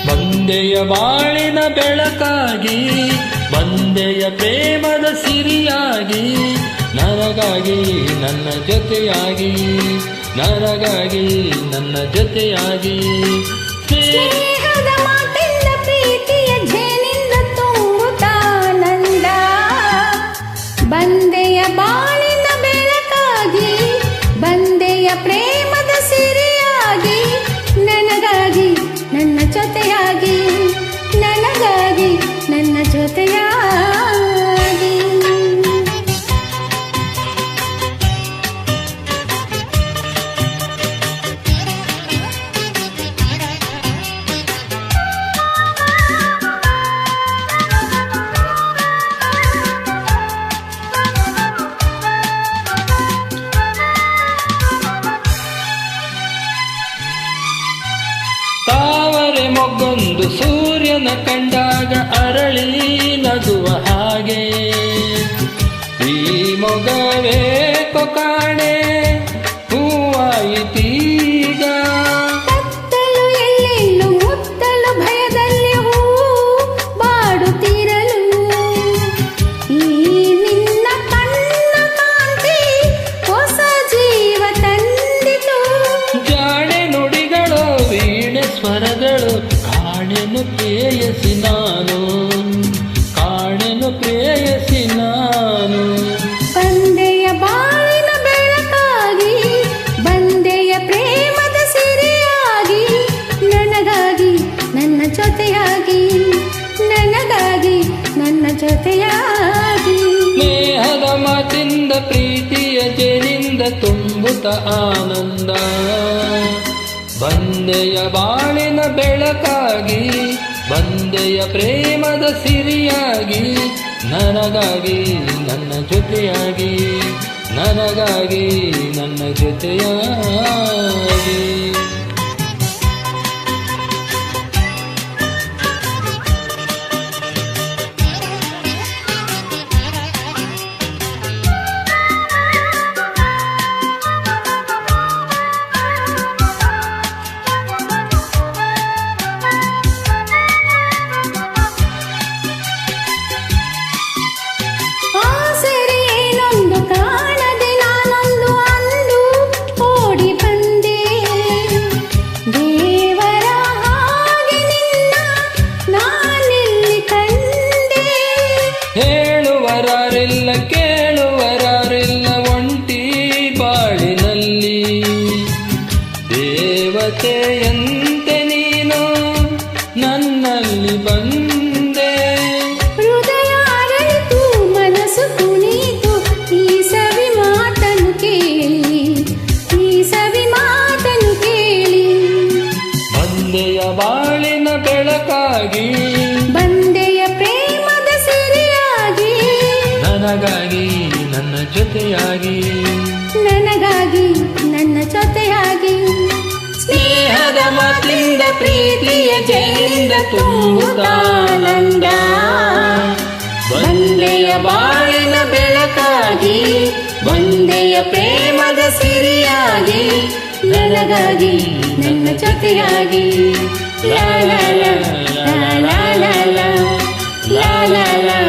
ಬಂದೆಯ ಬಾಳಿನ ಬೆಳಕಾಗಿ, ಬಂದೆಯ ಪ್ರೇಮದ ಸಿರಿಯಾಗಿ, ನನಗಾಗಿ ನನ್ನ ಜೊತೆಯಾಗಿ, ನನಗಾಗಿ ನನ್ನ ಜೊತೆಯಾಗಿ. ಸ್ನೇಹದ ಮಾತಿಂದ ಪ್ರೀತಿಯ ಜೇನಿಂದ ತುಂಬುತ್ತಾನಂದ, ಬಂದೆಯ ಬಾಳಿನ ಬೆಳಕಾಗಿ, ಬಂದೆಯ ಪ್ರೇಮದ ಸಿರಿಯಾಗಿ, ನನಗಾಗಿ ನನ್ನ ಜೊತೆಯಾಗಿ, ನನಗಾಗಿ ನನ್ನ ಜೊತೆಯಾಗಿ. ತಾವರೆ ಮೊಗ್ಗೊಂದು ಸೂರ್ಯನ ಕಂಡಾಗ ಅರಳಿ ನಗುವ ಹಾಗೆ, ಈ ಮೊಗವೇ ಕಾಣೆ ಹೂವಾಯಿತೀಗ. ಕತ್ತಲು ಎಲ್ಲೆಲ್ಲೂ ಮುತ್ತಲು ಭಯದಲ್ಲಿ ಹೂ ಬಾಡುತ್ತಿರಲು, ಈ ನಿನ್ನ ಕಣ್ಣ ಕಾಂತಿ ಹೊಸ ಜೀವ ತಂದಿತು. ಜಾಣೆ ನುಡಿಗಳು ವೀಣೆ ಸ್ವರಗಳು, ಕಾಣೆನು ಪ್ರೇಯಸಿ ನಾನು, ಕಾಣೆನು ಪ್ರೇಯಸಿ ನಾನು. ಬಂದೆಯ ಬಾಳಿನ ಬೆಳಕಾಗಿ, ಬಂದೆಯ ಪ್ರೇಮದ ಸಿರಿಯಾಗಿ, ನನಗಾಗಿ ನನ್ನ ಜೊತೆಯಾಗಿ, ನನಗಾಗಿ ನನ್ನ ಜೊತೆಯಾಗಿ. ಸ್ನೇಹದ ಮಾತಿಂದ ಪ್ರೀತಿಯ ಜೇನಿಂದ ತುಂಬುತ್ತ ಆನಂದ, ಬಂದೆಯ ಬಾಳಿನ ಬೆಳಕಾಗಿ, ಬಂದೆಯ ಪ್ರೇಮದ ಸಿರಿಯಾಗಿ, ನನಗಾಗಿ ನನ್ನ ಜೊತೆಯಾಗಿ, ನನಗಾಗಿ ನನ್ನ ಜೊತೆಯಾಗಿ. ಹೇಳುವರಾರಿಲ್ಲ ಕೇಳುವರಾರಿಲ್ಲ ಒಂಟಿ ಬಾಳಿನಲ್ಲಿ, ದೇವತೆಯಂತೆ ನೀನು ನನ್ನಲ್ಲಿ ಬಂದೆ. ಹೃದಯ ಅರಳಿತು ಮನಸ್ಸು ಕುಣಿತು, ಈ ಸವಿ ಮಾತನ್ನು ಕೇಳಿ, ಈ ಸವಿ ಮಾತನ್ನು ಕೇಳಿ. ಬಂದೆಯ ಬಾಳಿನ ಬೆಳಕಾಗಿ, ಬಂದೆಯ ಪ್ರೇಮದ ಸಿರಿಯಾಗಿ, ನನಗಾಗಿ ನನ್ನ ಜೊತೆಯಾಗಿ, ನನಗಾಗಿ ನನ್ನ ಜೊತೆಯಾಗಿ. ಸ್ನೇಹದ ಮಾತಿಂದ ಪ್ರೀತಿಯ ಜೈನಿಂದ ತುಂಬುತ್ತಾನಂದ, ಬಂದೆಯ ಬಾಳಿನ ಬೆಳಕಾಗಿ, ಬಂದೆಯ ಪ್ರೇಮದ ಸಿರಿಯಾಗಿ, ನನಗಾಗಿ ನನ್ನ ಜೊತೆಯಾಗಿ. ಲಾ ಲಾ ಲಾ ಲಾ ಲಾ ಲಾ ಲಾ ಲಾ ಲಾ.